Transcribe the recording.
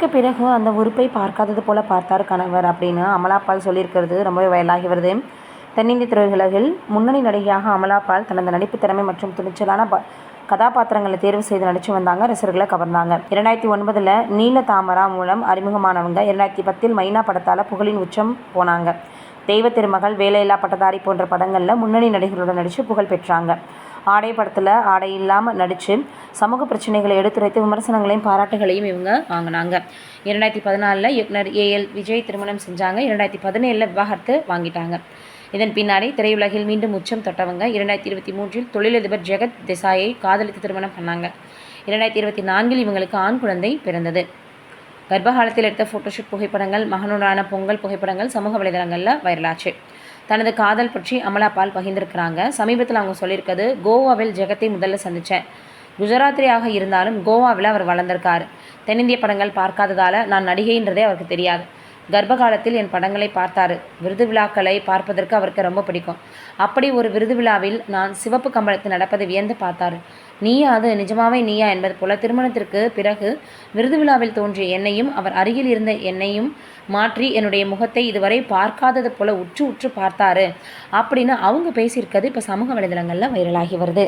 இதற்கு பிறகு அந்த உறுப்பை பார்க்காதது போல பார்த்தார் கணவர் அப்படின்னு அமலாபால் சொல்லியிருக்கிறது ரொம்பவே வயலாகி வருது. தென்னிந்திய திரையுலகில் முன்னணி நடிகையாக அமலாபால் தனது நடிப்பு திறமை மற்றும் துணிச்சலான கதாபாத்திரங்களை தேர்வு செய்து நடித்து வந்தாங்க. ரசிகர்களை கவர்ந்தாங்க. 2009 நீல தாமரா மூலம் அறிமுகமானவங்க 2010 மைனா படத்தால் புகழின் உச்சம் போனாங்க. தெய்வ திருமகள், வேலையில்லா பட்டதாரி போன்ற படங்களில் முன்னணி நடிகர்களுடன் நடித்து புகழ் பெற்றாங்க. ஆடை படத்தில் ஆடை இல்லாமல் நடித்து சமூக பிரச்சனைகளை எடுத்துரைத்து விமர்சனங்களையும் பாராட்டுகளையும் இவங்க வாங்கினாங்க. 2014 இயக்குனர் AL விஜய் திருமணம் செஞ்சாங்க. 2017 விவாகரத்து வாங்கிட்டாங்க. இதன் பின்னாடி திரையுலகில் மீண்டும் உச்சம் தொட்டவங்க 2023 தொழிலதிபர் ஜெகத் தேசாயை காதலித்து திருமணம் பண்ணாங்க. 2024 இவங்களுக்கு ஆண் குழந்தை பிறந்தது. கர்ப்பகாலத்தில் எடுத்த ஃபோட்டோஷூட் புகைப்படங்கள், மகனுடான பொங்கல் புகைப்படங்கள் சமூக வலைதளங்களில் வைரலாச்சு. தனது காதல் பற்றி அமலாபால் பகிர்ந்திருக்கிறாங்க. சமீபத்தில் அவங்க சொல்லியிருக்கிறது, கோவாவில் ஜெகத்தை முதல்ல சந்தித்தேன். குஜராத்தியாக இருந்தாலும் கோவாவில் அவர் வளர்ந்திருக்காரு. தென்னிந்திய படங்கள் பார்க்காததால் நான் நடிகைன்றதே அவருக்கு தெரியாது. கர்ப்ப காலத்தில் என் படங்களை பார்த்தாரு. விருது விழாக்களை பார்ப்பதற்கு அவருக்கு ரொம்ப பிடிக்கும். அப்படி ஒரு விருது விழாவில் நான் சிவப்பு கம்பளத்தில் நடப்பதை வியந்து பார்த்தாரு. நீயா அது, நிஜமாவே நீயா என்பது போல திருமணத்திற்கு பிறகு விருது விழாவில் தோன்றிய என்னையும் அவர் அருகில் இருந்த என்னையும் மாற்றி என்னுடைய முகத்தை இதுவரை பார்க்காதது போல உற்று உற்று பார்த்தாரு அப்படின்னு அவங்க பேசியிருக்கிறது இப்போ சமூக வலைதளங்களில் வைரலாகி வருது.